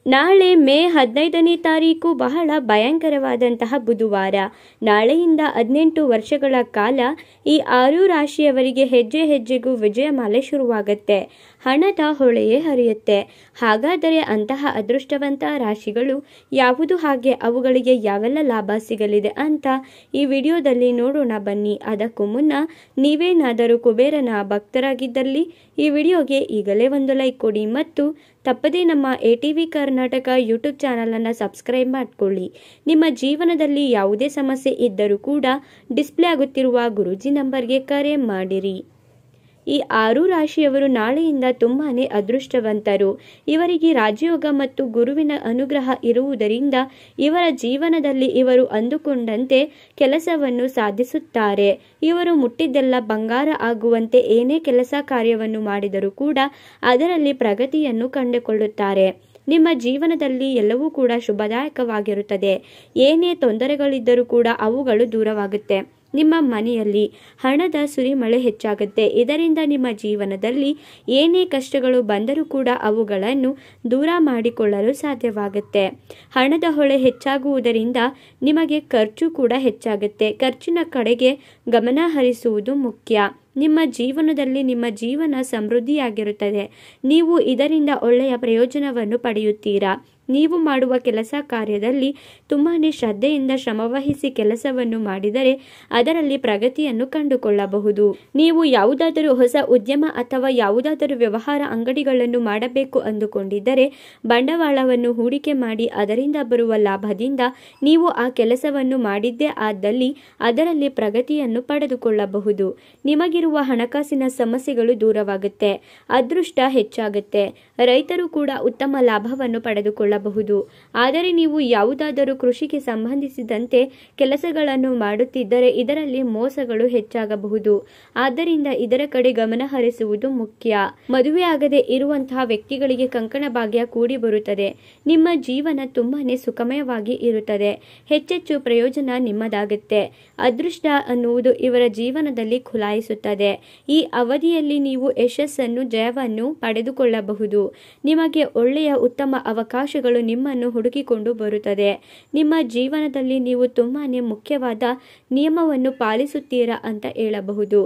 ನಾಳೆ ಮೇ 15ನೇ ತಾರೀಕು ಬಹಳ ಭಯಂಕರವಾದಂತಹ ಬುಧವಾರ. ನಾಳೆಯಿಂದ 18 ವರ್ಷಗಳ ಕಾಲ ಈ 6 ರಾಶಿಯವರಿಗೆ ಹೆಜ್ಜೆ ಹೆಜ್ಜೆಗೂ ವಿಜಯಮಾಲೆ ಶುರುವಾಗುತ್ತೆ. ಹಣದ ಹೊಳೆಯೇ ಹರಿಯುತ್ತೆ. ಹಾಗಾದರೆ ಅಂತಹ ಅದೃಷ್ಟವಂತ ರಾಶಿಗಳು ಯಾವುದು, ಹಾಗೆ ಅವುಗಳಿಗೆ ಯಾವೆಲ್ಲ ಲಾಭ ಸಿಗಲಿದೆ ಅಂತ ಈ ವಿಡಿಯೋದಲ್ಲಿ ನೋಡೋಣ ಬನ್ನಿ. ಅದಕ್ಕೂ ಮುನ್ನ ನೀವೇನಾದರೂ ಕುಬೇರನ ಭಕ್ತರಾಗಿದ್ದಲ್ಲಿ ಈ ವಿಡಿಯೋಗೆ ಈಗಲೇ ಒಂದು ಲೈಕ್ ಕೊಡಿ ಮತ್ತು ತಪ್ಪದೇ ನಮ್ಮ ATV ಕರ್ನಾಟಕ ಯೂಟ್ಯೂಬ್ ಚಾನಲನ್ನು ಸಬ್ಸ್ಕ್ರೈಬ್ ಮಾಡಿಕೊಳ್ಳಿ. ನಿಮ್ಮ ಜೀವನದಲ್ಲಿ ಯಾವುದೇ ಸಮಸ್ಯೆ ಇದ್ದರೂ ಕೂಡ ಡಿಸ್ಪ್ಲೇ ಆಗುತ್ತಿರುವ ಗುರೂಜಿ ನಂಬರ್ಗೆ ಕರೆ ಮಾಡಿರಿ. ಈ 6 ರಾಶಿಯವರು ನಾಳೆಯಿಂದ ತುಂಬಾನೇ ಅದೃಷ್ಟವಂತರು. ಇವರಿಗೆ ರಾಜಯೋಗ ಮತ್ತು ಗುರುವಿನ ಅನುಗ್ರಹ ಇರುವುದರಿಂದ ಇವರ ಜೀವನದಲ್ಲಿ ಇವರು ಅಂದುಕೊಂಡಂತೆ ಕೆಲಸವನ್ನು ಸಾಧಿಸುತ್ತಾರೆ. ಇವರು ಮುಟ್ಟಿದ್ದೆಲ್ಲ ಬಂಗಾರ ಆಗುವಂತೆ ಏನೇ ಕೆಲಸ ಕಾರ್ಯವನ್ನು ಮಾಡಿದರೂ ಕೂಡ ಅದರಲ್ಲಿ ಪ್ರಗತಿಯನ್ನು ಕಂಡುಕೊಳ್ಳುತ್ತಾರೆ. ನಿಮ್ಮ ಜೀವನದಲ್ಲಿ ಎಲ್ಲವೂ ಕೂಡ ಶುಭದಾಯಕವಾಗಿರುತ್ತದೆ. ಏನೇ ತೊಂದರೆಗಳಿದ್ದರೂ ಕೂಡ ಅವುಗಳು ದೂರವಾಗುತ್ತೆ. ನಿಮ್ಮ ಮನೆಯಲ್ಲಿ ಹಣದ ಸುರಿಮಳೆ ಹೆಚ್ಚಾಗುತ್ತೆ. ಇದರಿಂದ ನಿಮ್ಮ ಜೀವನದಲ್ಲಿ ಏನೇ ಕಷ್ಟಗಳು ಬಂದರೂ ಕೂಡ ಅವುಗಳನ್ನು ದೂರ ಮಾಡಿಕೊಳ್ಳಲು ಸಾಧ್ಯವಾಗುತ್ತೆ. ಹಣದ ಹೊಳೆ ಹೆಚ್ಚಾಗುವುದರಿಂದ ನಿಮಗೆ ಖರ್ಚು ಕೂಡ ಹೆಚ್ಚಾಗುತ್ತೆ. ಖರ್ಚಿನ ಕಡೆಗೆ ಗಮನ ಹರಿಸುವುದು ಮುಖ್ಯ. ನಿಮ್ಮ ಜೀವನದಲ್ಲಿ ನಿಮ್ಮ ಜೀವನ ಸಮೃದ್ಧಿಯಾಗಿರುತ್ತದೆ. ನೀವು ಇದರಿಂದ ಒಳ್ಳೆಯ ಪ್ರಯೋಜನವನ್ನು ಪಡೆಯುತ್ತೀರಾ. ನೀವು ಮಾಡುವ ಕೆಲಸ ಕಾರ್ಯದಲ್ಲಿ ತುಂಬಾನೇ ಶ್ರದ್ಧೆಯಿಂದ ಶ್ರಮವಹಿಸಿ ಕೆಲಸವನ್ನು ಮಾಡಿದರೆ ಅದರಲ್ಲಿ ಪ್ರಗತಿಯನ್ನು ಕಂಡುಕೊಳ್ಳಬಹುದು. ನೀವು ಯಾವುದಾದರೂ ಹೊಸ ಉದ್ಯಮ ಅಥವಾ ಯಾವುದಾದರೂ ವ್ಯವಹಾರ ಅಂಗಡಿಗಳನ್ನು ಮಾಡಬೇಕು ಅಂದುಕೊಂಡಿದ್ದರೆ ಬಂಡವಾಳವನ್ನು ಹೂಡಿಕೆ ಮಾಡಿ ಅದರಿಂದ ಬರುವ ಲಾಭದಿಂದ ನೀವು ಆ ಕೆಲಸವನ್ನು ಮಾಡಿದ್ದೇ ಆದಲ್ಲಿ ಅದರಲ್ಲಿ ಪ್ರಗತಿಯನ್ನು ಪಡೆದುಕೊಳ್ಳಬಹುದು. ನಿಮಗಿರುವ ಹಣಕಾಸಿನ ಸಮಸ್ಯೆಗಳು ದೂರವಾಗುತ್ತೆ. ಅದೃಷ್ಟ ಹೆಚ್ಚಾಗುತ್ತೆ. ರೈತರು ಕೂಡ ಉತ್ತಮ ಲಾಭವನ್ನು ಪಡೆದುಕೊಳ್ಳಬಹುದು. ಆದರೆ ನೀವು ಯಾವುದಾದರೂ ಕೃಷಿಗೆ ಸಂಬಂಧಿಸಿದಂತೆ ಕೆಲಸಗಳನ್ನು ಮಾಡುತ್ತಿದ್ದರೆ ಇದರಲ್ಲಿ ಮೋಸಗಳು ಹೆಚ್ಚಾಗಬಹುದು. ಆದ್ದರಿಂದ ಇದರ ಕಡೆ ಗಮನ ಹರಿಸುವುದು ಮುಖ್ಯ. ಮದುವೆಯಾಗದೆ ಇರುವಂತಹ ವ್ಯಕ್ತಿಗಳಿಗೆ ಕಂಕಣ ಭಾಗ್ಯ ಕೂಡಿ ಬರುತ್ತದೆ. ನಿಮ್ಮ ಜೀವನ ತುಂಬಾನೇ ಸುಖಮಯವಾಗಿ ಇರುತ್ತದೆ. ಹೆಚ್ಚೆಚ್ಚು ಪ್ರಯೋಜನ ನಿಮ್ಮದಾಗುತ್ತೆ. ಅದೃಷ್ಟ ಅನ್ನುವುದು ಇವರ ಜೀವನದಲ್ಲಿ ಖುಲಾಯಿಸುತ್ತದೆ. ಈ ಅವಧಿಯಲ್ಲಿ ನೀವು ಯಶಸ್ಸನ್ನು ಜಯವನ್ನು ಪಡೆದುಕೊಳ್ಳಬಹುದು. ನಿಮಗೆ ಒಳ್ಳೆಯ ಉತ್ತಮ ಅವಕಾಶಗಳು ನಿಮ್ಮನ್ನು ಹುಡುಕಿಕೊಂಡು ಬರುತ್ತದೆ. ನಿಮ್ಮ ಜೀವನದಲ್ಲಿ ನೀವು ತುಂಬಾನೇ ಮುಖ್ಯವಾದ ನಿಯಮವನ್ನು ಪಾಲಿಸುತ್ತೀರಾ ಅಂತ ಹೇಳಬಹುದು.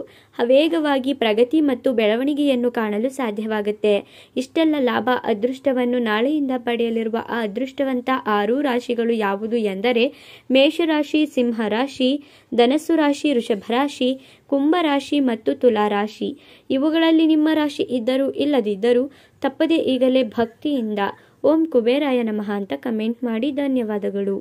ವೇಗವಾಗಿ ಪ್ರಗತಿ ಮತ್ತು ಬೆಳವಣಿಗೆಯನ್ನು ಕಾಣಲು ಸಾಧ್ಯವಾಗುತ್ತೆ. ಇಷ್ಟೆಲ್ಲ ಲಾಭ ಅದೃಷ್ಟವನ್ನು ನಾಳೆಯಿಂದ ಪಡೆಯಲಿರುವ ಆ ಅದೃಷ್ಟವಂತ 6 ರಾಶಿಗಳು ಯಾವುದು ಎಂದರೆ ಮೇಷರಾಶಿ, ಸಿಂಹರಾಶಿ, ಧನಸ್ಸು ರಾಶಿ, ವೃಷಭ ರಾಶಿ, ಕುಂಭರಾಶಿ ಮತ್ತು ತುಲಾ ರಾಶಿ. ಇವುಗಳಲ್ಲಿ ನಿಮ್ಮ ರಾಶಿ ಇದ್ದರೂ ಇಲ್ಲದಿದ್ದರೂ ತಪ್ಪದೇ ಈಗಲೇ ಭಕ್ತಿಯಿಂದ ಓಂ ಕುಬೇರಾಯ ನಮಃ ಅಂತ ಕಮೆಂಟ್ ಮಾಡಿ. ಧನ್ಯವಾದಗಳು.